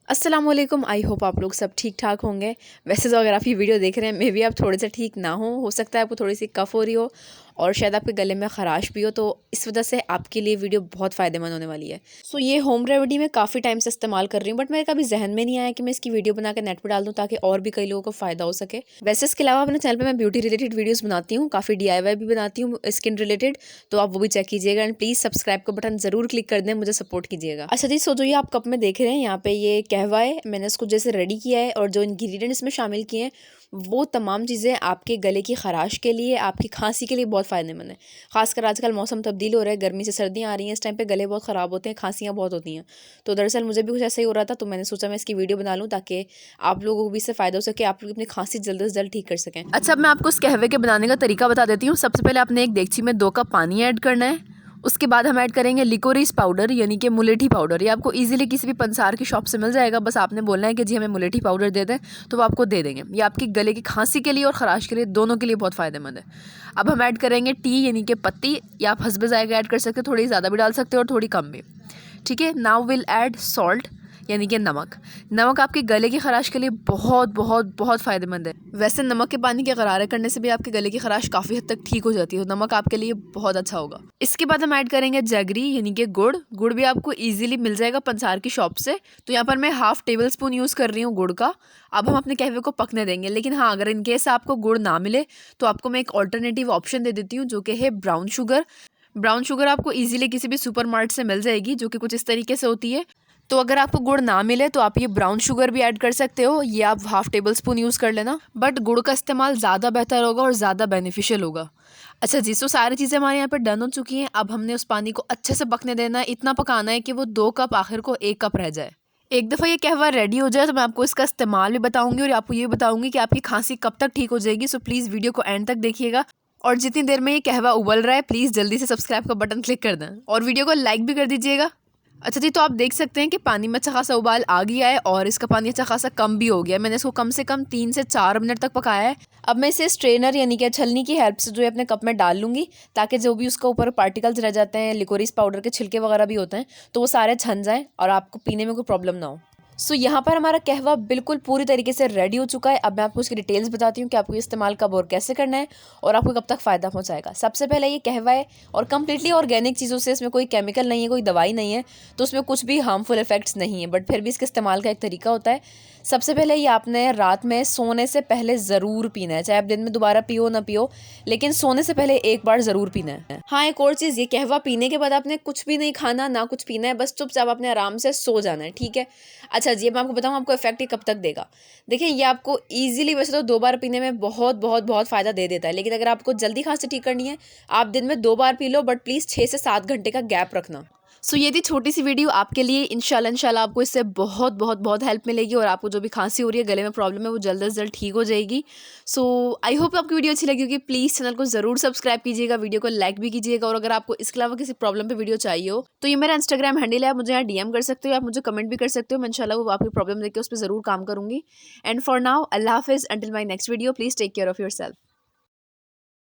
अस्सलाम वालेकुम। I hope आप लोग सब ठीक ठाक होंगे। वैसे तो अगर आप ये वीडियो देख रहे हैं मे बी आप थोड़े से ठीक ना हो सकता है आपको थोड़ी सी कफ़ हो रही हो और शायद आपके गले में ख़राश भी हो, तो इस वजह से आपके लिए वीडियो बहुत फ़ायदेमंद होने वाली है। सो ये होम रेमेडी मैं काफ़ी टाइम से इस्तेमाल कर रही हूँ, बट मेरे कभी जहन में नहीं आया कि मैं इसकी वीडियो बना के नेट पर डाल दूँ ताकि और भी कई लोगों को फ़ायदा हो सके। वैसे इसके अलावा अपने चैनल पर मैं ब्यूटी रिलेटेड वीडियोज़ बनाती हूँ, काफ़ी DIY भी बनाती हूँ स्किन रिलेटेड, तो आप वो भी चेक कीजिएगा एंड प्लीज़ सब्सक्राइब का बटन ज़रूर क्लिक कर दें, मुझे सपोर्ट कीजिएगा। अच्छा जी, सो जो ये आप कप में देख रहे हैं यहाँ पे ये कहवा है, मैंने इसको जैसे रेडी किया है और जो इंग्रेडिएंट्स इसमें शामिल किए हैं वो तमाम चीज़ें आपके गले की खराश के लिए, आपकी खांसी के लिए बहुत फ़ायदेमंद है। खासकर आजकल मौसम तब्दील हो रहा है, गर्मी से सर्दियाँ आ रही हैं, इस टाइम पे गले बहुत ख़राब होते हैं, खांसियाँ बहुत होती हैं। तो दरअसल मुझे भी कुछ ऐसा ही हो रहा था, तो मैंने सोचा मैं इसकी वीडियो बना लूँ ताकि आप लोगों को भी इससे फ़ायदा हो सके, आप लोग अपनी खांसी जल्द से जल्द ठीक कर सकें। अच्छा, अब मैं आपको इस कहवे के बनाने का तरीका बता देती हूँ। सबसे पहले आपने एक देगची में 2 कप पानी ऐड करना है। उसके बाद हम ऐड करेंगे लिकोरिस पाउडर यानी कि मुलेठी पाउडर। ये आपको इजीली किसी भी पंसार की शॉप से मिल जाएगा, बस आपने बोलना है कि जी हमें मुलेठी पाउडर दे दें, तो वो आपको दे देंगे। ये आपके गले की खांसी के लिए और ख़राश के लिए दोनों के लिए बहुत फ़ायदेमंद है। अब हम ऐड करेंगे टी यानी कि पत्ती, या आप हस्बे ज़ायक़ा ऐड कर सकते हो, थोड़ी ज़्यादा भी डाल सकते हो और थोड़ी कम भी। ठीक है, नाउ विल ऐड सॉल्ट यानी कि नमक। नमक आपके गले की खराश के लिए बहुत बहुत बहुत फ़ायदेमंद है। वैसे नमक के पानी के गरारे करने से भी आपके गले की खराश काफ़ी हद तक ठीक हो जाती है, तो नमक आपके लिए बहुत अच्छा होगा। इसके बाद हम ऐड करेंगे जगरी यानी कि गुड़। गुड़ भी आपको इजीली मिल जाएगा पंसार की शॉप से, तो यहाँ पर मैं हाफ़ टेबल स्पून यूज़ कर रही हूँ गुड़ का। अब हम अपने कहवे को पकने देंगे, लेकिन हाँ, अगर इनकेस आपको गुड़ ना मिले तो आपको मैं एक ऑल्टरनेटिव ऑप्शन दे देती हूँ, जो कि है ब्राउन शुगर। ब्राउन शुगर आपको इजीली किसी भी सुपर मार्ट से मिल जाएगी, जो कि कुछ इस तरीके से होती है। तो अगर आपको गुड़ ना मिले तो आप ये ब्राउन शुगर भी ऐड कर सकते हो, ये आप हाफ़ टेबल स्पून यूज़ कर लेना, बट गुड़ का इस्तेमाल ज़्यादा बेहतर होगा और ज़्यादा बेनिफिशियल होगा। अच्छा जी, सो सारी चीज़ें हमारे यहाँ पर डन हो चुकी हैं। अब हमने उस पानी को अच्छे से पकने देना है, इतना पकाना है कि वो 2 कप आखिर को 1 कप रह जाए। एक दफ़ा ये कहवा रेडी हो जाए तो मैं आपको इसका इस्तेमाल भी बताऊंगी और आपको ये बताऊंगी कि आपकी खांसी कब तक ठीक हो जाएगी। सो प्लीज़ वीडियो को एंड तक देखिएगा, और जितनी देर में ये कहवा उबल रहा है प्लीज़ जल्दी से सब्सक्राइब का बटन क्लिक कर दें और वीडियो को लाइक भी कर दीजिएगा। अच्छा जी, तो आप देख सकते हैं कि पानी में अच्छा खासा उबाल आ गया है और इसका पानी अच्छा खासा कम भी हो गया है। मैंने इसको कम से कम 3 से 4 मिनट तक पकाया है। अब मैं इसे स्ट्रेनर यानी कि छलनी की हेल्प से जो है अपने कप में डाल लूँगी, ताकि जो भी उसका ऊपर पार्टिकल्स रह जाते हैं, लिकोरिस पाउडर के छिलके वगैरह भी होते हैं, तो वो सारे छन जाएँ और आपको पीने में कोई प्रॉब्लम ना हो। सो यहाँ पर हमारा कहवा बिल्कुल पूरी तरीके से रेडी हो चुका है। अब मैं आपको इसकी डिटेल्स बताती हूँ कि आपको ये इस्तेमाल कब और कैसे करना है और आपको कब तक फ़ायदा पहुँचाएगा। सबसे पहले ये कहवा है और कम्प्लीटली ऑर्गेनिक चीज़ों से, इसमें कोई केमिकल नहीं है, कोई दवाई नहीं है, तो उसमें कुछ भी हार्मफुल इफेक्ट्स नहीं है, बट फिर भी इसके इस्तेमाल का एक तरीका होता है। सबसे पहले ये आपने रात में सोने से पहले ज़रूर पीना है, चाहे आप दिन में दोबारा पियो ना पियो, लेकिन सोने से पहले एक बार ज़रूर पीना है। हाँ, एक और चीज़, ये कहवा पीने के बाद आपने कुछ भी नहीं खाना ना कुछ पीना है, बस चुपचाप आपने आराम से सो जाना है। ठीक है। अच्छा जी, मैं आपको बताऊँ आपको इफेक्ट ये कब तक देगा। देखिए, ये आपको ईजिली वैसे तो 2 बार पीने में बहुत बहुत बहुत फ़ायदा दे देता है, लेकिन अगर आपको जल्दी खांसी ठीक करनी है आप दिन में 2 बार पी लो, बट प्लीज़ 6 से 7 घंटे का गैप रखना। सो ये थी छोटी सी वीडियो आपके लिए। इंशाल्लाह आपको इससे बहुत बहुत बहुत हेल्प मिलेगी और आपको जो भी खांसी हो रही है, गले में प्रॉब्लम है, वो जल्द से जल्द ठीक हो जाएगी। सो आई होप आपकी वीडियो अच्छी लगी होगी। प्लीज़ चैनल को ज़रूर सब्सक्राइब कीजिएगा, वीडियो को लाइक भी कीजिएगा, और अगर आपको इसके अलावा किसी प्रॉब्लम पे वीडियो चाहिए हो तो ये मेरा इंस्टाग्राम हैंडल है, आप मुझे यहाँ DM कर सकते हो, आप मुझे कमेंट भी कर सकते हो। मैं इंशाल्लाह वो आपकी प्रॉब्लम देख के उस पर ज़रूर काम करूँगी। एंड फॉर नाउ, अल्लाह हाफिज़, until my next video, please take care of your self.